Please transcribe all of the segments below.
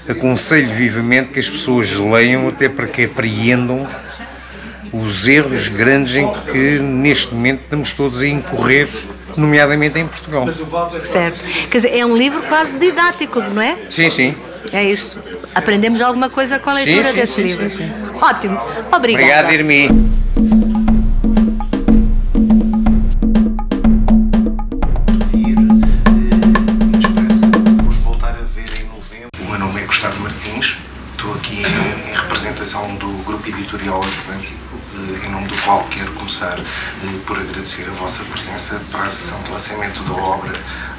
aconselho vivamente que as pessoas leiam, até para que apreendam os erros grandes em que neste momento estamos todos a incorrer, nomeadamente em Portugal. Certo. Quer dizer, é um livro quase didático, não é? Sim, sim. É isso. Aprendemos alguma coisa com a leitura desse livro. Sim. Ótimo. Obrigada. Obrigado, Irmi. Vamos voltar a ver em novembro. O meu nome é Gustavo Martins. Estou aqui em representação do Grupo Editorial Atlântico, em nome do qual quero começar por agradecer a vossa presença para a sessão de lançamento da obra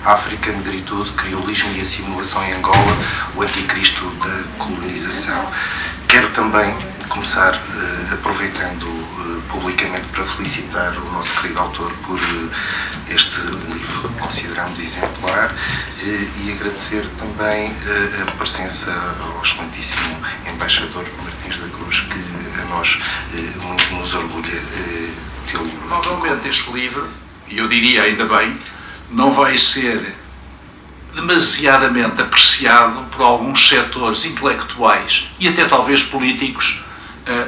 África, Negritude, Crioulismo e Assimilação em Angola, o Anticristo da Colonização. Quero também começar aproveitando publicamente para felicitar o nosso querido autor por este livro que consideramos exemplar e agradecer também a presença ao excelentíssimo embaixador Martins da Cruz, que a nós muito nos orgulha tê-lo. Provavelmente este livro, e eu diria ainda bem, não vai ser demasiadamente apreciado por alguns setores intelectuais e até talvez políticos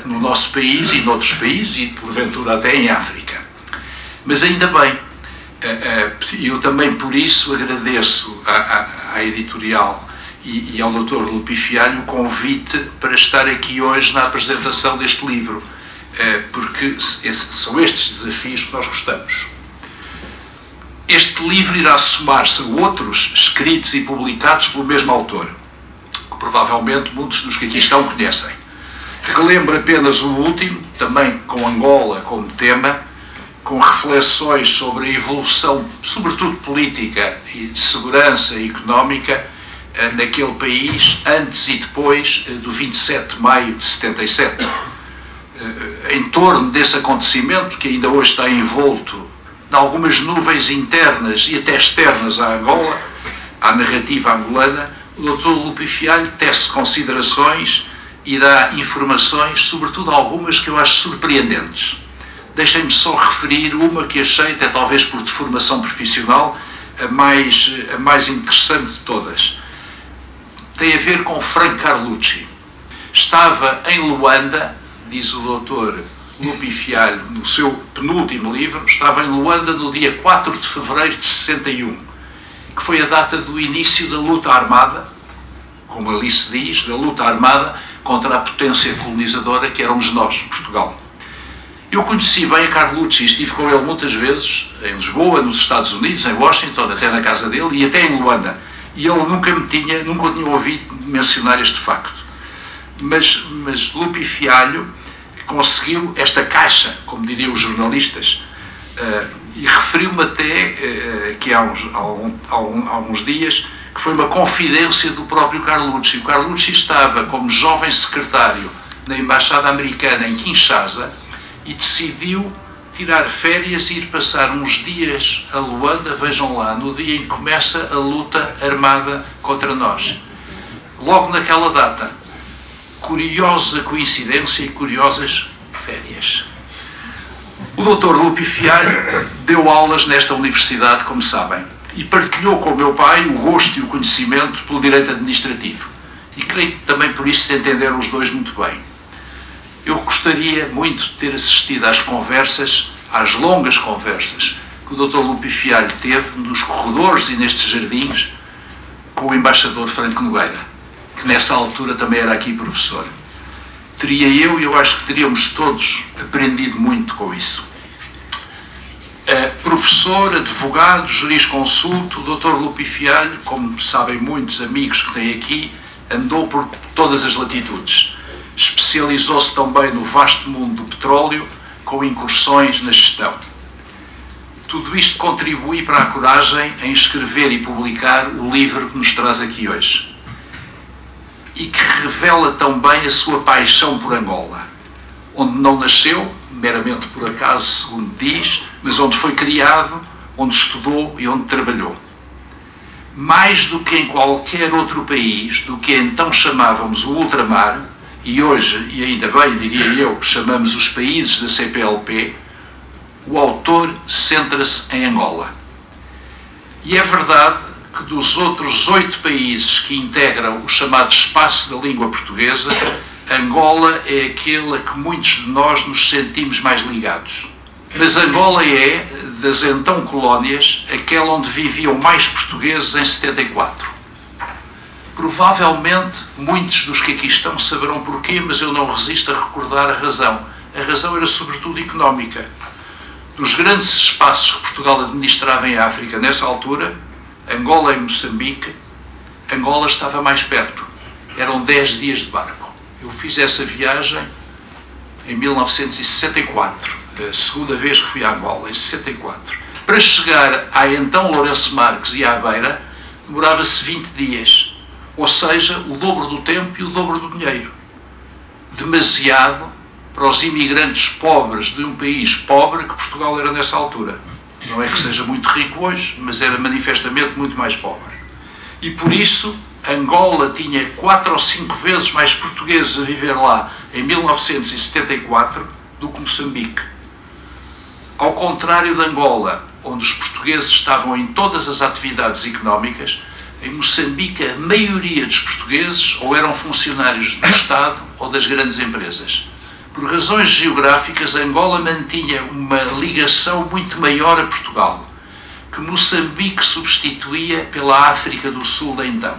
no nosso país e noutros países e porventura até em África. Mas ainda bem, eu também por isso agradeço à editorial e ao Dr. Lupi Fialho o convite para estar aqui hoje na apresentação deste livro, porque são estes desafios que nós gostamos. Este livro irá somar-se a outros escritos e publicados pelo mesmo autor, que provavelmente muitos dos que aqui estão conhecem. Relembro apenas o último, também com Angola como tema, com reflexões sobre a evolução, sobretudo política e de segurança e económica, naquele país antes e depois do 27 de maio de 77. Em torno desse acontecimento, que ainda hoje está envolto de algumas nuvens internas e até externas à Angola, à narrativa angolana, o Dr. Lupi Fialho tece considerações e dá informações, sobretudo algumas que eu acho surpreendentes. Deixem-me só referir uma que achei, até talvez por deformação profissional, a mais interessante de todas. Tem a ver com Frank Carlucci. Estava em Luanda, diz o Dr. Lupi Fialho, no seu penúltimo livro, estava em Luanda no dia 4 de fevereiro de 61, que foi a data do início da luta armada, como ali se diz, da luta armada contra a potência colonizadora que éramos nós, Portugal. Eu conheci bem a Carlucci, estive com ele muitas vezes, em Lisboa, nos Estados Unidos, em Washington, até na casa dele, e até em Luanda. E ele nunca tinha ouvido mencionar este facto. Mas Lupi Fialho conseguiu esta caixa, como diriam os jornalistas, e referiu-me até que há alguns dias que foi uma confidência do próprio Carlucci. O Carlucci estava como jovem secretário na Embaixada Americana em Kinshasa e decidiu tirar férias e ir passar uns dias a Luanda, vejam lá, no dia em que começa a luta armada contra nós. Logo naquela data. Curiosa coincidência e curiosas férias. O Dr. Lupi Fialho deu aulas nesta universidade, como sabem, e partilhou com o meu pai o gosto e o conhecimento pelo direito administrativo. E creio que também por isso se entenderam os dois muito bem. Eu gostaria muito de ter assistido às conversas, às longas conversas, que o Dr. Lupi Fialho teve nos corredores e nestes jardins com o embaixador Franco Nogueira, que nessa altura também era aqui professor. Eu acho que teríamos todos aprendido muito com isso. Professor, advogado, jurisconsulto, o Dr. Lupi Fialho, como sabem muitos amigos que têm aqui, andou por todas as latitudes. Especializou-se também no vasto mundo do petróleo, com incursões na gestão. Tudo isto contribui para a coragem em escrever e publicar o livro que nos traz aqui hoje. E que revela também a sua paixão por Angola, onde não nasceu, meramente por acaso, segundo diz, mas onde foi criado, onde estudou e onde trabalhou. Mais do que em qualquer outro país, do que então chamávamos o ultramar, e hoje, e ainda bem, diria eu, chamamos os países da CPLP, o autor centra-se em Angola. E é verdade que que dos outros 8 países que integram o chamado espaço da língua portuguesa, Angola é aquele a que muitos de nós nos sentimos mais ligados. Mas Angola é, das então colónias, aquela onde viviam mais portugueses em 74. Provavelmente muitos dos que aqui estão saberão porquê, mas eu não resisto a recordar a razão. A razão era sobretudo económica. Dos grandes espaços que Portugal administrava em África nessa altura, Angola e Moçambique, Angola estava mais perto. Eram 10 dias de barco. Eu fiz essa viagem em 1964, a segunda vez que fui a Angola, em 64. Para chegar a então Lourenço Marques e à Beira, demorava-se 20 dias. Ou seja, o dobro do tempo e o dobro do dinheiro. Demasiado para os imigrantes pobres de um país pobre que Portugal era nessa altura. Não é que seja muito rico hoje, mas era manifestamente muito mais pobre. E por isso, Angola tinha 4 ou 5 vezes mais portugueses a viver lá em 1974 do que Moçambique. Ao contrário de Angola, onde os portugueses estavam em todas as atividades económicas, em Moçambique a maioria dos portugueses ou eram funcionários do Estado ou das grandes empresas. Por razões geográficas, Angola mantinha uma ligação muito maior a Portugal, que Moçambique substituía pela África do Sul de então.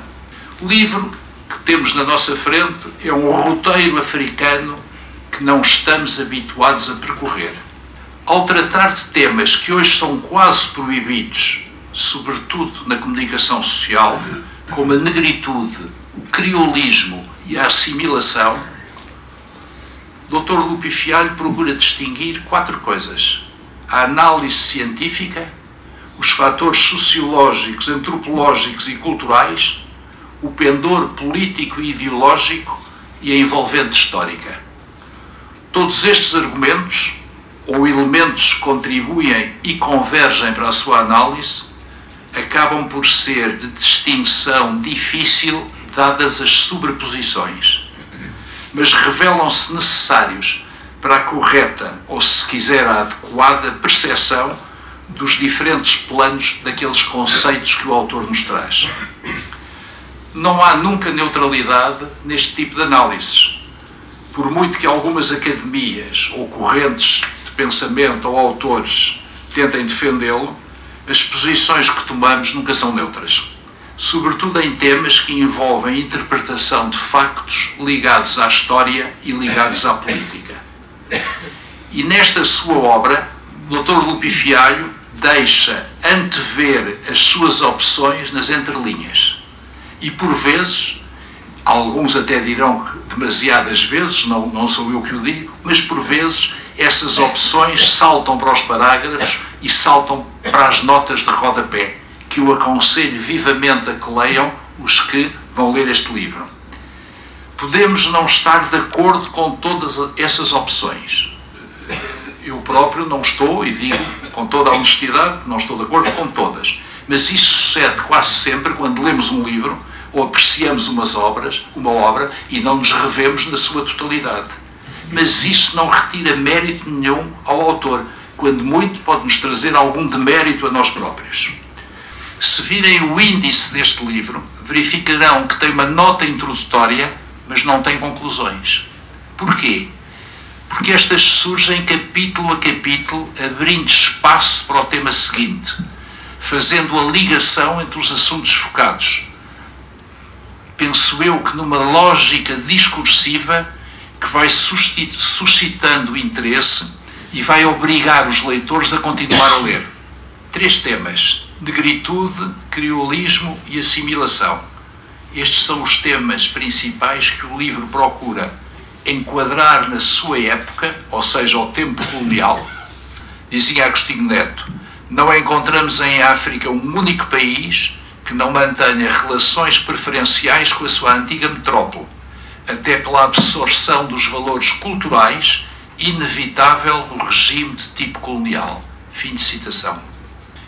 O livro que temos na nossa frente é um roteiro africano que não estamos habituados a percorrer. Ao tratar de temas que hoje são quase proibidos, sobretudo na comunicação social, como a negritude, o crioulismo e a assimilação, Dr. Lupi Fialho procura distinguir 4 coisas: a análise científica, os fatores sociológicos, antropológicos e culturais, o pendor político e ideológico e a envolvente histórica. Todos estes argumentos, ou elementos que contribuem e convergem para a sua análise, acabam por ser de distinção difícil dadas as sobreposições, mas revelam-se necessários para a correta, ou se quiser a adequada, percepção dos diferentes planos daqueles conceitos que o autor nos traz. Não há nunca neutralidade neste tipo de análises. Por muito que algumas academias ou correntes de pensamento ou autores tentem defendê-lo, as posições que tomamos nunca são neutras. Sobretudo em temas que envolvem interpretação de factos ligados à história e ligados à política. E nesta sua obra, o Dr. Lupi Fialho deixa antever as suas opções nas entrelinhas. E por vezes, alguns até dirão que demasiadas vezes, não sou eu que o digo, mas por vezes essas opções saltam para os parágrafos e saltam para as notas de rodapé, que eu aconselho vivamente a que leiam os que vão ler este livro. Podemos não estar de acordo com todas essas opções. Eu próprio não estou, e digo com toda a honestidade, não estou de acordo com todas. Mas isso sucede quase sempre quando lemos um livro ou apreciamos uma obra e não nos revemos na sua totalidade. Mas isso não retira mérito nenhum ao autor, quando muito pode-nos trazer algum demérito a nós próprios. Se virem o índice deste livro, verificarão que tem uma nota introdutória, mas não tem conclusões. Porquê? Porque estas surgem capítulo a capítulo, abrindo espaço para o tema seguinte, fazendo a ligação entre os assuntos focados. Penso eu que numa lógica discursiva que vai suscitando interesse e vai obrigar os leitores a continuar a ler. 3 temas: negritude, crioulismo e assimilação. Estes são os temas principais que o livro procura enquadrar na sua época, ou seja, ao tempo colonial. Dizia Agostinho Neto: não encontramos em África um único país que não mantenha relações preferenciais com a sua antiga metrópole, até pela absorção dos valores culturais inevitável do regime de tipo colonial. Fim de citação.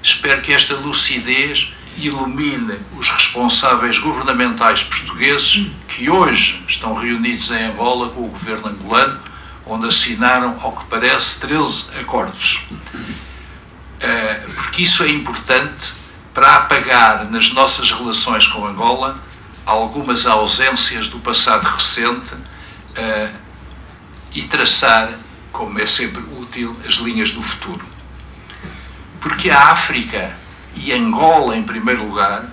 Espero que esta lucidez ilumine os responsáveis governamentais portugueses que hoje estão reunidos em Angola com o governo angolano, onde assinaram, ao que parece, 13 acordos. Porque isso é importante para apagar nas nossas relações com Angola algumas ausências do passado recente e traçar, como é sempre útil, as linhas do futuro. Porque a África e Angola, em primeiro lugar,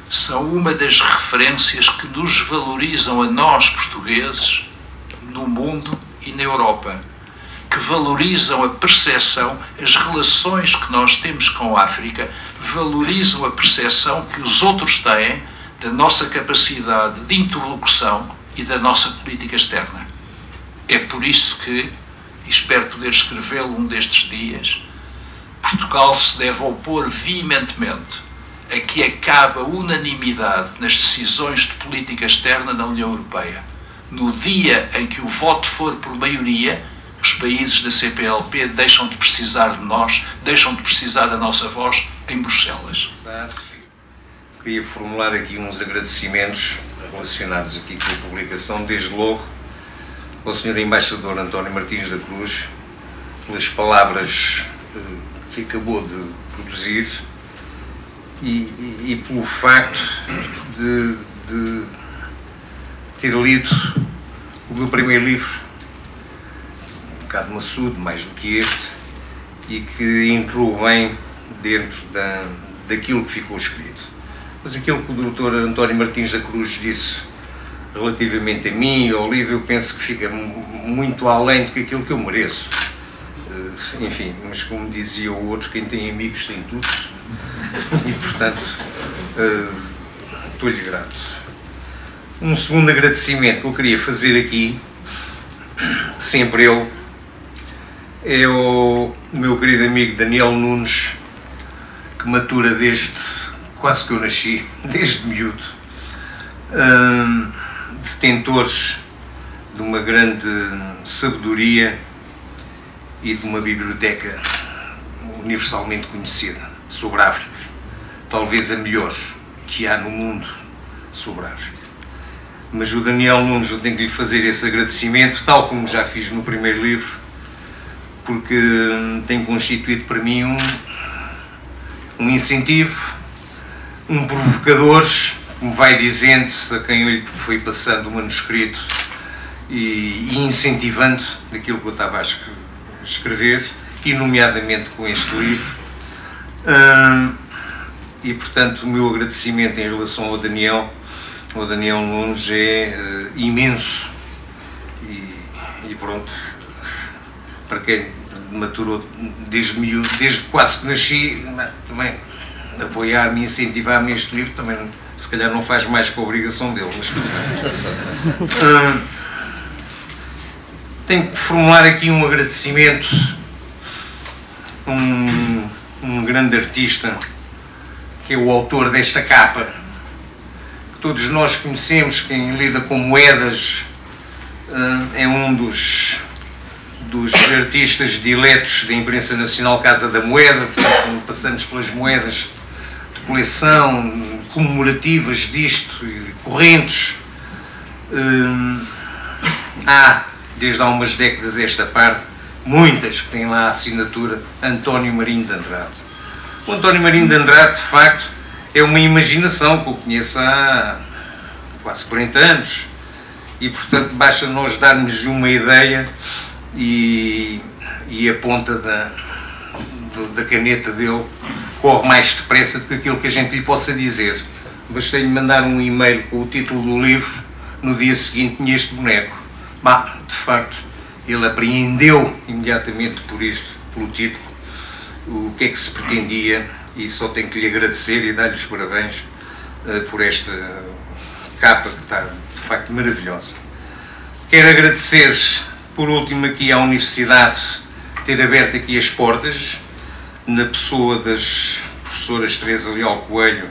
são uma das referências que nos valorizam a nós, portugueses, no mundo e na Europa, que valorizam a percepção, as relações que nós temos com a África, valorizam a percepção que os outros têm da nossa capacidade de interlocução e da nossa política externa. É por isso que, e espero poder escrevê-lo um destes dias, Portugal se deve opor veementemente a que acabe a unanimidade nas decisões de política externa na União Europeia. No dia em que o voto for por maioria, os países da CPLP deixam de precisar de nós, deixam de precisar da nossa voz em Bruxelas. Queria formular aqui uns agradecimentos relacionados aqui com a publicação, desde logo ao Sr. Embaixador António Martins da Cruz, pelas palavras que acabou de produzir e pelo facto de ter lido o meu primeiro livro, um bocado maçudo, mais do que este, e que entrou bem dentro daquilo que ficou escrito. Mas aquilo que o Dr. António Martins da Cruz disse relativamente a mim e ao livro, eu penso que fica muito além do que aquilo que eu mereço. Enfim, mas como dizia o outro, quem tem amigos tem tudo, e portanto estou-lhe grato. Um segundo agradecimento que eu queria fazer aqui, sempre eu, é o meu querido amigo Daniel Nunes, que matura desde quase que eu nasci, desde miúdo, detentores de uma grande sabedoria e de uma biblioteca universalmente conhecida sobre a África, talvez a melhor que há no mundo sobre a África. Mas o Daniel Nunes, eu tenho que lhe fazer esse agradecimento, tal como já fiz no primeiro livro, porque tem constituído para mim um incentivo, um provocador, como vai dizendo, a quem eu lhe fui passando o manuscrito e incentivando daquilo que eu estava a escrever, e nomeadamente com este livro. E portanto o meu agradecimento em relação ao Daniel Nunes é imenso, e pronto, para quem maturou desde miúdo, desde quase que nasci, também apoiar-me e incentivar-me neste livro, também se calhar não faz mais que a obrigação dele, mas tenho que formular aqui um agradecimento a um grande artista, que é o autor desta capa, que todos nós conhecemos. Quem lida com moedas é um dos artistas diletos da imprensa nacional Casa da Moeda. Portanto, passamos pelas moedas de coleção, comemorativas disto, correntes. Desde há umas décadas esta parte, muitas que têm lá a assinatura António Marinho de Andrade. O António Marinho de Andrade, de facto, é uma imaginação que eu conheço há quase 40 anos, e portanto basta nós darmos uma ideia e a ponta da caneta dele corre mais depressa do que aquilo que a gente lhe possa dizer. Bastei-lhe mandar um e-mail com o título do livro, no dia seguinte tinha este boneco. De facto, ele apreendeu imediatamente por isto, pelo título, o que é que se pretendia, e só tenho que lhe agradecer e dar-lhe os parabéns por esta capa que está de facto maravilhosa. Quero agradecer, por último, aqui à Universidade ter aberto aqui as portas, na pessoa das professoras Teresa Leal Coelho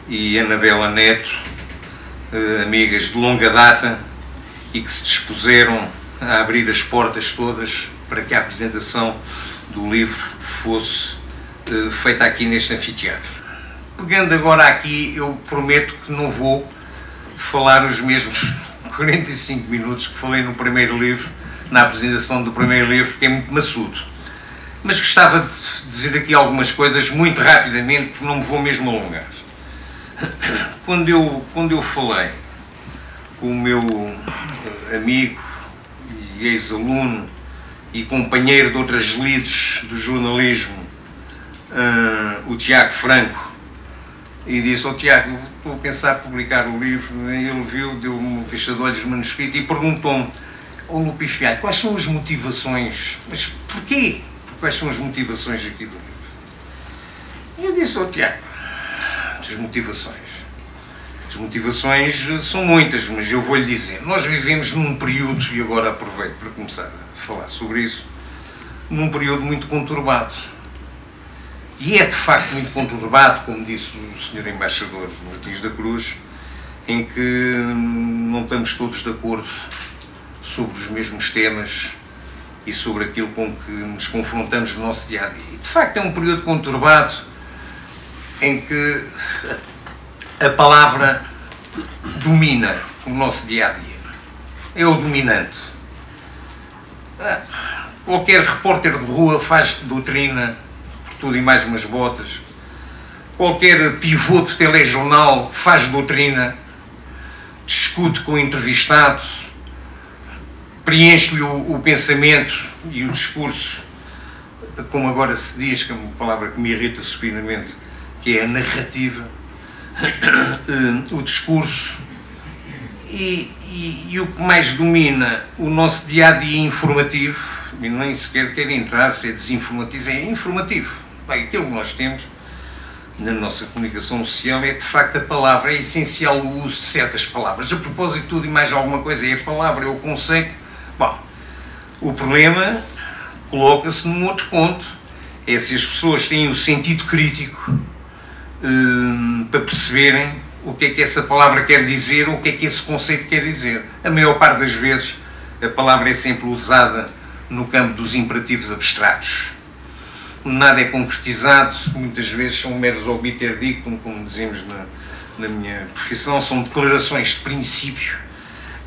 e Anabela Neto, amigas de longa data, e que se dispuseram a abrir as portas todas para que a apresentação do livro fosse feita aqui neste anfiteatro. Pegando agora aqui, eu prometo que não vou falar os mesmos 45 minutos que falei no primeiro livro, na apresentação do primeiro livro, que é muito maçudo. Mas gostava de dizer aqui algumas coisas muito rapidamente, porque não me vou mesmo alongar. Quando eu falei com o meu amigo e ex-aluno e companheiro de outras lides do jornalismo, o Tiago Franco, e disse: Tiago, estou a pensar em publicar o livro. Ele viu, deu-me uma vista de olhos no manuscrito e perguntou-me: Lupi Fialho, quais são as motivações? Mas porquê? Quais são as motivações aqui do livro? E eu disse: Tiago, as motivações são muitas, mas eu vou-lhe dizer, nós vivemos num período, e agora aproveito para começar a falar sobre isso, num período muito conturbado. E é de facto muito conturbado, como disse o Sr. Embaixador Martins da Cruz, em que não estamos todos de acordo sobre os mesmos temas e sobre aquilo com que nos confrontamos no nosso dia-a-dia. E de facto é um período conturbado em que a palavra domina o nosso dia-a-dia. É o dominante. Qualquer repórter de rua faz doutrina por tudo e mais umas botas. Qualquer pivô de telejornal faz doutrina, discute com o entrevistado, preenche-lhe o pensamento e o discurso, como agora se diz, que é uma palavra que me irrita supinamente, que é a narrativa, o discurso, e o que mais domina o nosso dia-a-dia informativo, e nem sequer quero entrar se é desinformativo, é informativo. Bem, aquilo que nós temos na nossa comunicação social é de facto a palavra, é essencial o uso de certas palavras. A propósito de tudo e mais alguma coisa, é a palavra, é o conceito. Bom, o problema coloca-se num outro ponto, é se as pessoas têm o sentido crítico para perceberem o que é que essa palavra quer dizer ou o que é que esse conceito quer dizer. A maior parte das vezes a palavra é sempre usada no campo dos imperativos abstratos. Nada é concretizado, muitas vezes são meros obiter dictum, como dizemos na minha profissão, são declarações de princípio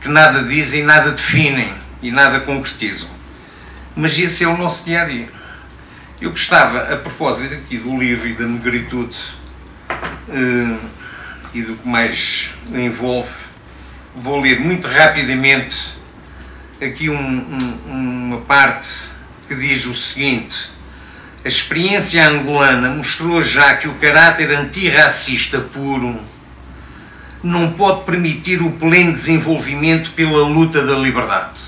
que nada dizem, nada definem e nada concretizam. Mas esse é o nosso dia-a-dia. Eu gostava, a propósito aqui do livro e da negritude e do que mais envolve, vou ler muito rapidamente aqui uma parte que diz o seguinte: a experiência angolana mostrou já que o caráter antirracista puro não pode permitir o pleno desenvolvimento pela luta da liberdade.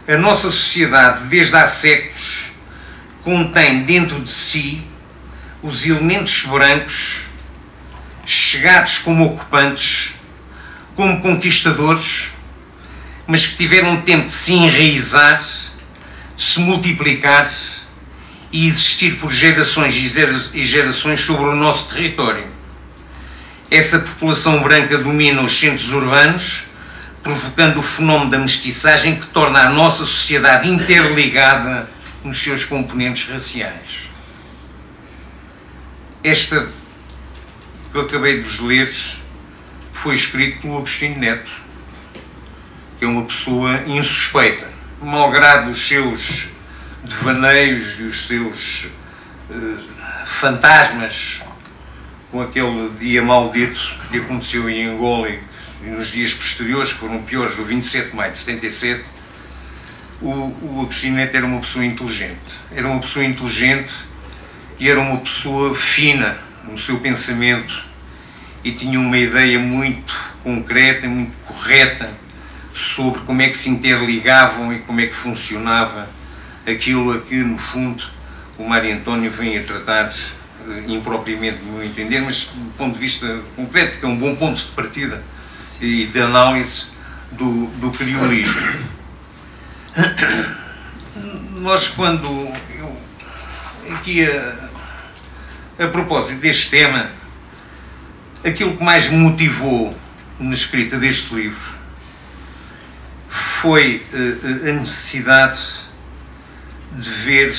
A nossa sociedade, desde há séculos, contém dentro de si os elementos brancos, chegados como ocupantes, como conquistadores, mas que tiveram tempo de se enraizar, de se multiplicar e existir por gerações e gerações sobre o nosso território. Essa população branca domina os centros urbanos, provocando o fenómeno da mestiçagem que torna a nossa sociedade interligada nos seus componentes raciais. Esta que eu acabei de vos ler foi escrito pelo Agostinho Neto, que é uma pessoa insuspeita, malgrado os seus devaneios e os seus fantasmas, com aquele dia maldito que aconteceu em Angola e nos dias posteriores, que foram piores, do 27 de maio de 77, o Agostinho Neto era uma pessoa inteligente. Era uma pessoa inteligente e era uma pessoa fina no seu pensamento e tinha uma ideia muito concreta, muito correta sobre como é que se interligavam e como é que funcionava aquilo a que, no fundo, o Mário António vem a tratar impropriamente, no meu entender, mas do ponto de vista concreto, que é um bom ponto de partida e de análise do criolismo. Nós, quando aqui a propósito deste tema, aquilo que mais me motivou na escrita deste livro foi a necessidade de ver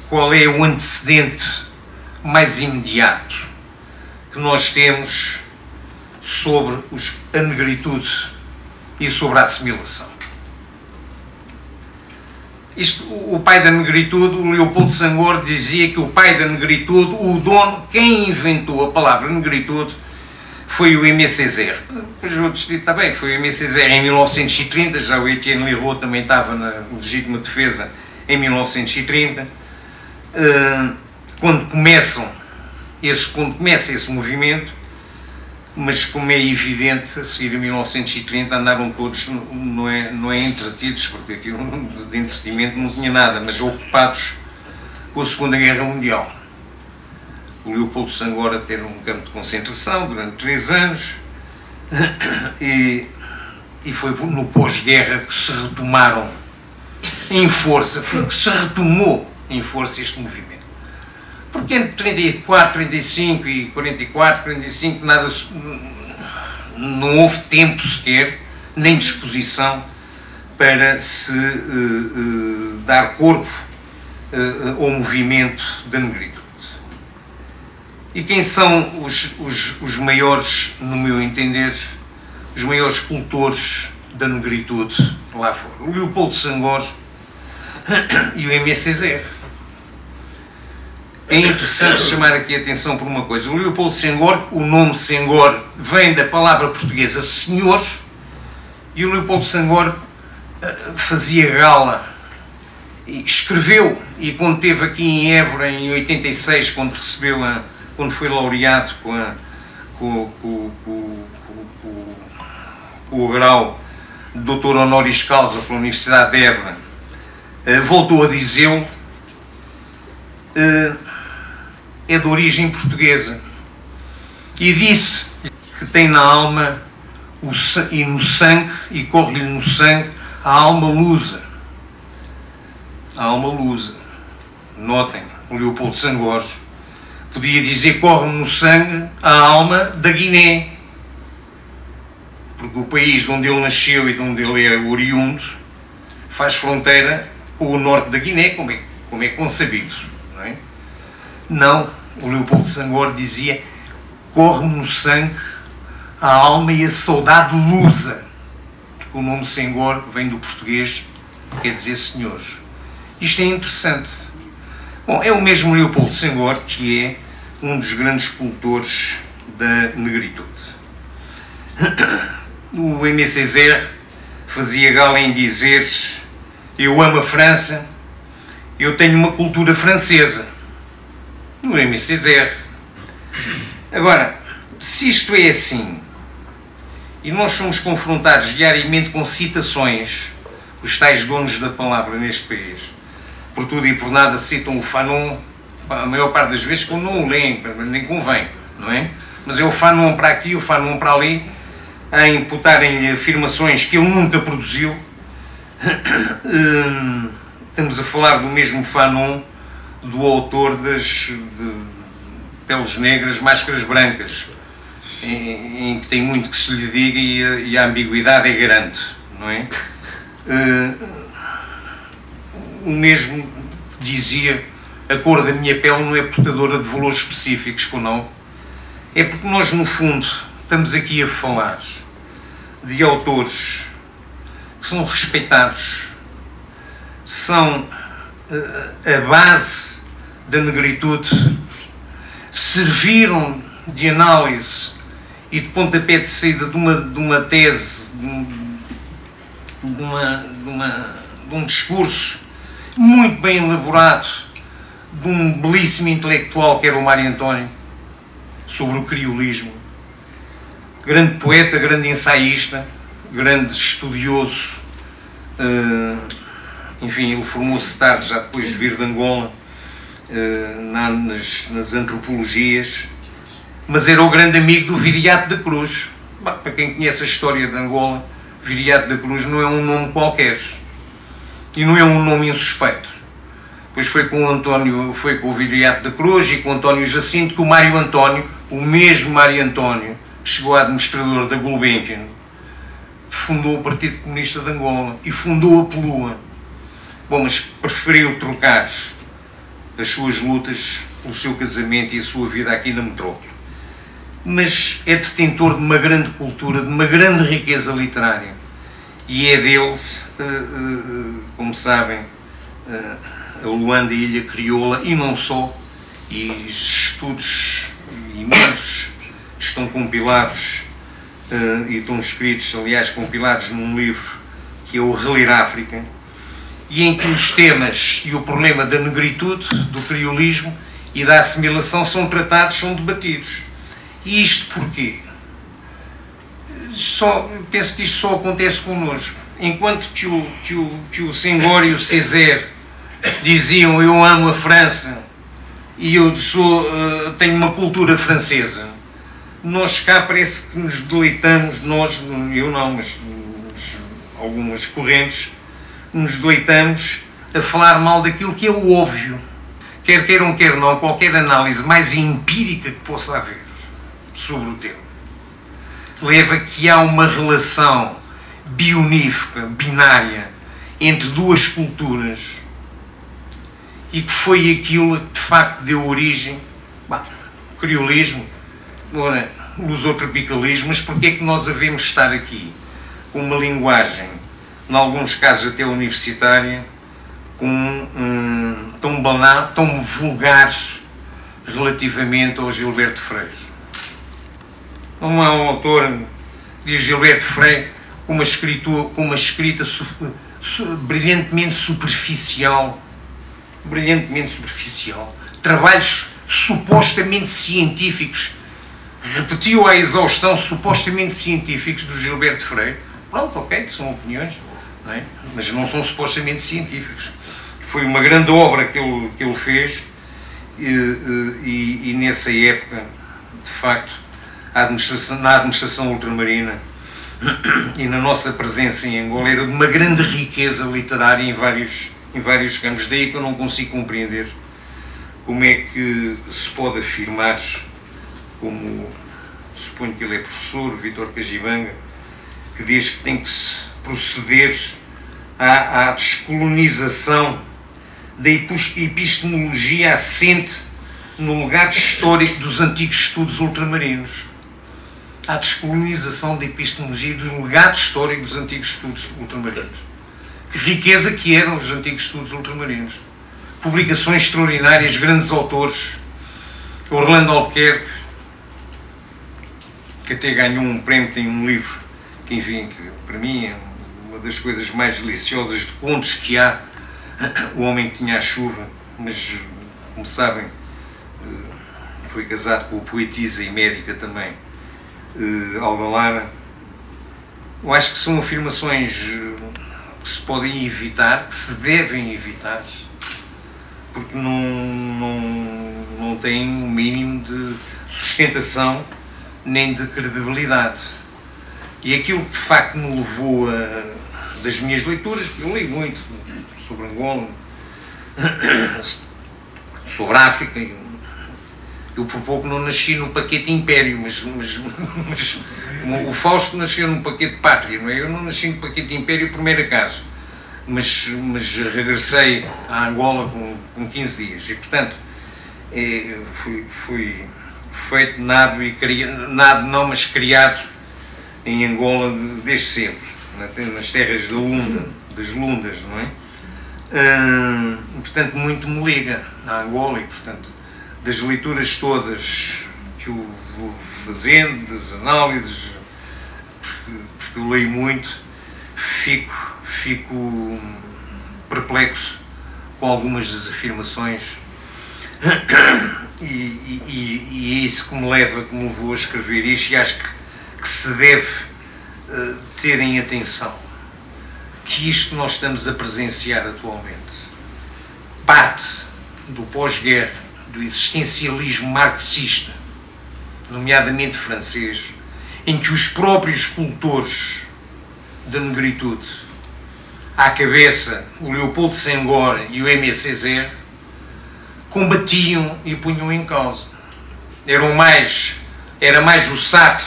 qual é o antecedente mais imediato que nós temos sobre a negritude e sobre a assimilação. o pai da negritude, o Leopoldo Senghor, dizia que o pai da negritude, o dono, quem inventou a palavra negritude, foi o Aimé Césaire. Depois o outro dito, está bem, foi o Aimé Césaire em 1930, já o Etienne Leroux também estava na legítima defesa em 1930. Quando começa esse movimento, mas como é evidente, a seguir em 1930 andaram todos, não é entretidos, porque aquilo de entretenimento não tinha nada, mas ocupados com a Segunda Guerra Mundial. O Leopoldo Senghor a ter um campo de concentração durante 3 anos e foi no pós-guerra que se retomaram em força, foi que se retomou em força este movimento. Porque entre 34, 35 e 44, 45, não houve tempo sequer, nem disposição para se dar corpo ao movimento da negritude. E quem são os maiores, no meu entender, os maiores cultores da negritude lá fora? O Leopoldo Senghor e o Aimé Césaire. É interessante chamar aqui a atenção por uma coisa. O Leopoldo Senghor, o nome Senghor vem da palavra portuguesa senhor, e o Leopoldo Senghor fazia gala, escreveu, e quando esteve aqui em Évora em 86, quando foi laureado com o grau de doutor honoris causa pela Universidade de Évora, voltou a dizê-lo, é de origem portuguesa, e disse que tem na alma e no sangue, e corre-lhe no sangue, a alma lusa. A alma lusa. Notem, o Leopoldo Senghor podia dizer corre-me no sangue a alma da Guiné, porque o país onde ele nasceu e de onde ele é oriundo faz fronteira com o norte da Guiné, como é concebido, não é? Não, o Leopoldo Senghor dizia corre-me no sangue a alma e a saudade lusa, porque o nome Senghor vem do português, quer dizer senhor. Isto é interessante. Bom, é o mesmo Leopoldo Senghor que é um dos grandes cultores da negritude. O Aimé Césaire fazia gala em dizer eu amo a França, eu tenho uma cultura francesa. No Aimé Césaire. Agora, se isto é assim, e nós somos confrontados diariamente com citações, os tais donos da palavra neste país, por tudo e por nada citam o Fanon, a maior parte das vezes quando não o leem, nem convém, não é? Mas é o Fanon para aqui, o Fanon para ali, a imputarem-lhe afirmações que ele nunca produziu. Estamos a falar do mesmo Fanon, do autor das Peles Negras, Máscaras Brancas, em que tem muito que se lhe diga e a ambiguidade é grande, não é? O mesmo dizia a cor da minha pele não é portadora de valores específicos, ou não? É porque nós, no fundo, estamos aqui a falar de autores que são respeitados, são a base da negritude, serviram de análise e de pontapé de saída de uma tese, de um discurso muito bem elaborado, de um belíssimo intelectual que era o Mário António, sobre o criolismo. Grande poeta, grande ensaísta, grande estudioso, enfim, ele formou-se tarde, já depois de vir de Angola, nas antropologias, mas era o grande amigo do Viriato da Cruz. Para quem conhece a história de Angola, Viriato da Cruz não é um nome qualquer, e não é um nome insuspeito. Depois foi com o Viriato da Cruz e com o António Jacinto que o Mário António, o mesmo Mário António, que chegou a administrador da Gulbenkian, fundou o Partido Comunista de Angola e fundou a Pelua. Bom, mas preferiu trocar as suas lutas, o seu casamento e a sua vida aqui na metrópole. Mas é detentor de uma grande cultura, de uma grande riqueza literária. E é dele, como sabem, a Luanda e a Ilha Crioula, e não só, e estudos imensos estão compilados e estão escritos, aliás, compilados num livro que é o Reler África, e em que os temas e o problema da negritude, do criolismo e da assimilação são tratados, são debatidos. E isto porquê? Penso que isto só acontece connosco. Enquanto que o Senghor e o Césaire diziam eu amo a França e eu tenho uma cultura francesa, nós cá parece que nos deleitamos, eu não, mas algumas correntes, nos deleitamos a falar mal daquilo que é o óbvio. Quer queiram, quer não, qualquer análise mais empírica que possa haver sobre o tema leva que há uma relação bionífica, binária, entre duas culturas, e que foi aquilo que de facto deu origem ao criolismo, o lusotropicalismo. Mas porquê é que nós havemos estar aqui com uma linguagem, em alguns casos até universitária, tão banal, tão vulgares relativamente ao Gilberto Freire? Não há um autor, diz Gilberto Freire, com uma escrita brilhantemente superficial, trabalhos supostamente científicos, repetiu à exaustão, supostamente científicos do Gilberto Freire. Pronto, ok, são opiniões, não é? Mas não são supostamente científicos. Foi uma grande obra que ele fez, e nessa época, de facto, na administração ultramarina e na nossa presença em Angola era de uma grande riqueza literária em vários campos. Daí que eu não consigo compreender como é que se pode afirmar, como suponho que ele é professor, Vítor Cajibanga, que diz que tem que se proceder à descolonização da epistemologia assente no legado histórico dos antigos estudos ultramarinos. À descolonização da epistemologia e do legado histórico dos antigos estudos ultramarinos. Que riqueza que eram os antigos estudos ultramarinos. Publicações extraordinárias, grandes autores. Orlando Albuquerque, que até ganhou um prémio, tem um livro que, enfim, que para mim é uma das coisas mais deliciosas de contos que há, O Homem que Tinha a Chuva, mas, como sabem, foi casado com a poetisa e médica também, Alda Lara. Eu acho que são afirmações que se podem evitar, que se devem evitar, porque não têm o mínimo de sustentação nem de credibilidade. E aquilo que de facto me levou das minhas leituras, porque eu leio muito sobre Angola, sobre a África. Eu por pouco não nasci no paquete Império, mas o Fausto nasceu no paquete Pátria, não é? Eu não nasci no paquete Império por mero acaso, mas regressei a Angola com 15 dias e, portanto, fui feito, nado e criado, nado não, mas criado em Angola desde sempre, nas terras das Lundas, não é? Portanto, muito me liga a Angola e, portanto, das leituras todas que eu vou fazendo, das análises, porque eu leio muito, fico perplexo com algumas das afirmações e é isso que me levou a escrever isto, e acho que se deve ter em atenção que isto que nós estamos a presenciar atualmente parte do pós-guerra, do existencialismo marxista, nomeadamente francês, em que os próprios cultores da negritude, à cabeça o Leopoldo Senghor e o Aimé Césaire, combatiam e punham em causa. Era mais o Sartre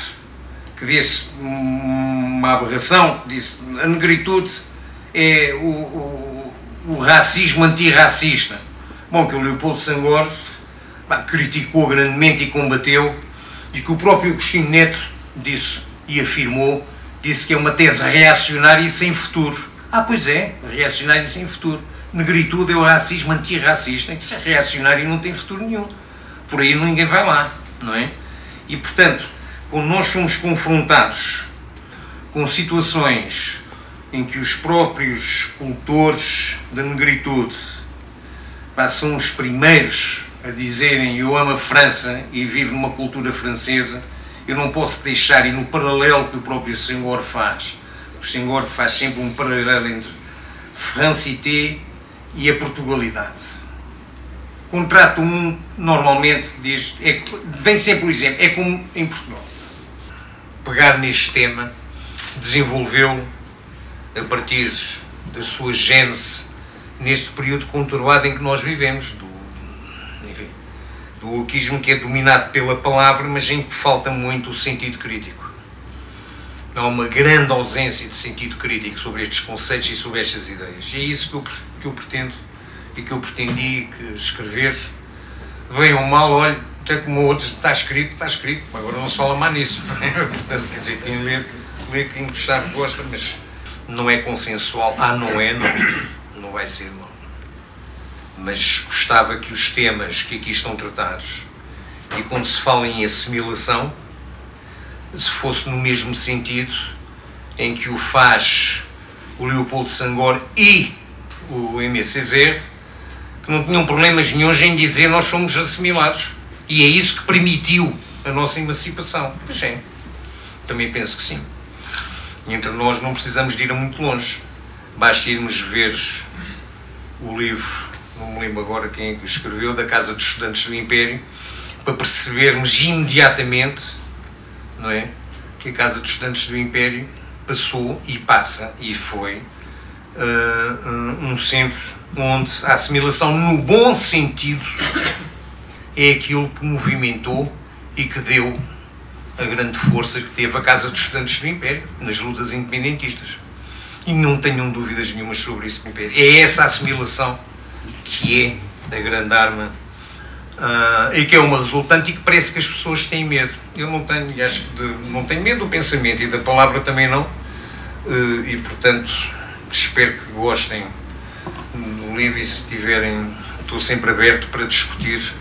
que disse uma aberração, que disse a negritude é o racismo antirracista. Bom, que o Leopoldo Senghor criticou grandemente e combateu, e que o próprio Agostinho Neto disse e afirmou, disse que é uma tese reacionária e sem futuro. Pois é, reacionária e sem futuro. negritude é o racismo antirracista, tem que ser reacionário e não tem futuro nenhum. Por aí ninguém vai lá, não é? E, portanto, quando nós somos confrontados com situações em que os próprios cultores da negritude são os primeiros a dizerem eu amo a França e vivo numa cultura francesa, eu não posso deixar, e no paralelo que o próprio Senghor faz, o Senghor faz sempre um paralelo entre francité e a Portugalidade. Quando trata o mundo, normalmente diz, vem sempre o exemplo, é como em Portugal. Pegar neste tema, desenvolveu-o a partir da sua gênese neste período conturbado em que nós vivemos, do wokeismo que é dominado pela palavra, mas em que falta muito o sentido crítico. Há uma grande ausência de sentido crítico sobre estes conceitos e sobre estas ideias. E é isso que eu pretendo e que eu pretendi escrever. Bem ou mal, olha, até como outros, está escrito, agora não se fala mais nisso. Portanto, quer dizer, quem lê quem gostar gosta, mas não é consensual. Não vai ser, não. Mas gostava que os temas que aqui estão tratados, e quando se fala em assimilação, se fosse no mesmo sentido em que o faz o Leopoldo Senghor e o Aimé Césaire, que não tinham problemas nenhum em dizer nós somos assimilados. E é isso que permitiu a nossa emancipação. Pois é, também penso que sim. E entre nós não precisamos de ir muito longe. Basta irmos ver o livro, não me lembro agora quem é que o escreveu, da Casa dos Estudantes do Império, para percebermos imediatamente, não é, que a Casa dos Estudantes do Império passou e passa e foi um centro onde a assimilação, no bom sentido, é aquilo que movimentou e que deu a grande força que teve a Casa dos Estudantes do Império nas lutas independentistas. E não tenham dúvidas nenhumas sobre isso, Império. É essa assimilação que é a grande arma e que é uma resultante e que parece que as pessoas têm medo. Eu não tenho, e acho que não tenho medo do pensamento e da palavra também não, e portanto espero que gostem do livro e se tiverem, estou sempre aberto para discutir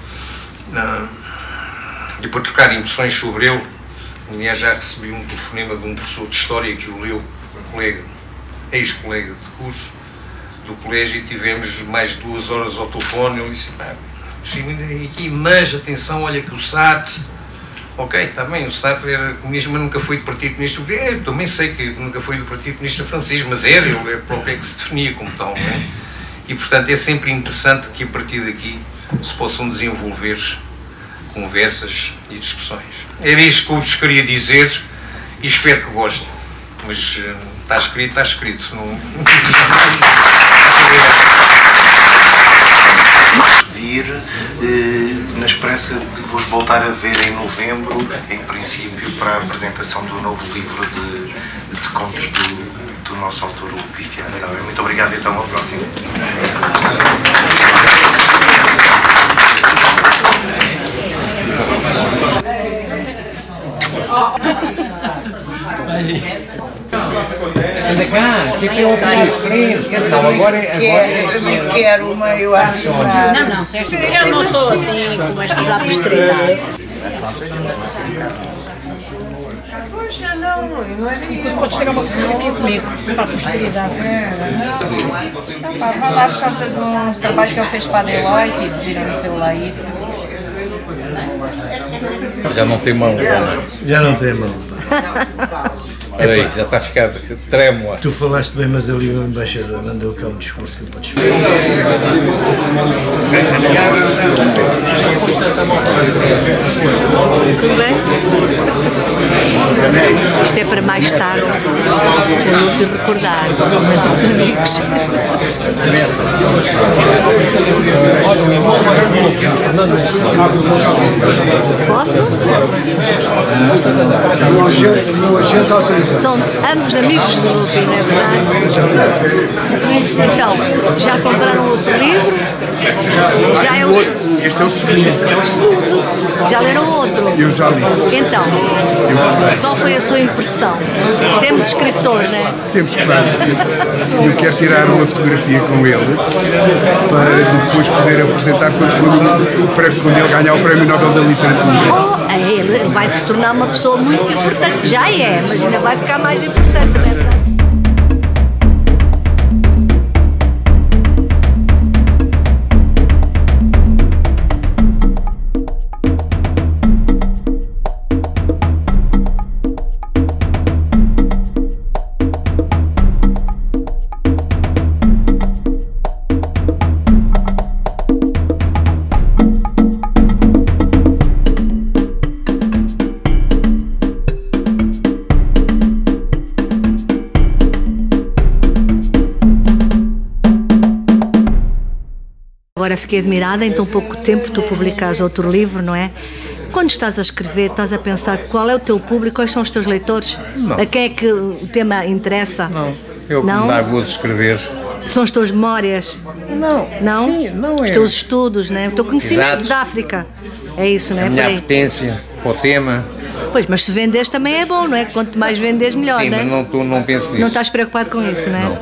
e para trocar emoções sobre ele. Aliás, já recebi um telefonema de um professor de História que o leu, um colega, ex-colega de curso do colégio, e tivemos mais de 2 horas ao telefone. Ele disse, aqui, mas atenção, olha que o Sartre, ok, está bem, o Sartre era comunista, mas nunca foi do Partido Comunista. Eu também sei que nunca foi do Partido Comunista francês, mas ele próprio é que se definia como tal, não é? E portanto é sempre interessante que a partir daqui se possam desenvolver conversas e discussões. Era isto que eu vos queria dizer e espero que gostem, mas está escrito. Não... Pedir, na esperança de vos voltar a ver em novembro, em princípio, para a apresentação do novo livro de contos do nosso autor, o Pifiar. Muito obrigado e até uma próxima. Anda cá, que é o frente? Então, agora quero uma, eu acho. Eu não sou assim como esta da posteridade. Poxa, não é Depois podes tirar uma fotografia comigo para a posteridade. Vai lá por causa de um trabalho que ele fez para a Deloitte e pediram para eu lá ir. Já não tem mão. Já não tem mão. Olha aí, já está a ficar trêmula. Tu falaste bem, mas ali o embaixador mandou cá um discurso que podes ver. Tudo bem? Isto é para mais tarde, para eu te recordar dos amigos. Posso? São ambos amigos do Lupi, não é verdade? Então, já compraram outro livro? Já é Este é o segundo. Já leram outro? Eu já li. Então, Eu gostei. qual foi a sua impressão? Temos escritor, não é? Temos que dar sim. Eu quero tirar uma fotografia com ele para depois poder apresentar quando ele ganhar o Prémio Nobel da Literatura. Ele vai se tornar uma pessoa muito importante. Já é, mas ainda vai ficar mais importante, não é? Agora fiquei admirada, em tão pouco tempo tu publicas outro livro, não é? Quando estás a escrever, estás a pensar qual é o teu público, quais são os teus leitores? Não. A quem é que o tema interessa? Não, eu Não? me dá gozo de escrever. São as tuas memórias? Não, Não? sim, não é. Os teus estudos, não é? O teu conhecimento Exato. da África. É isso, não é? A minha Por aí. apetência para o tema. Pois, mas se vendes também é bom, não é? Quanto mais vendes, melhor, Sim, não é? mas não penso nisso. Não estás preocupado com isso, não é? Não.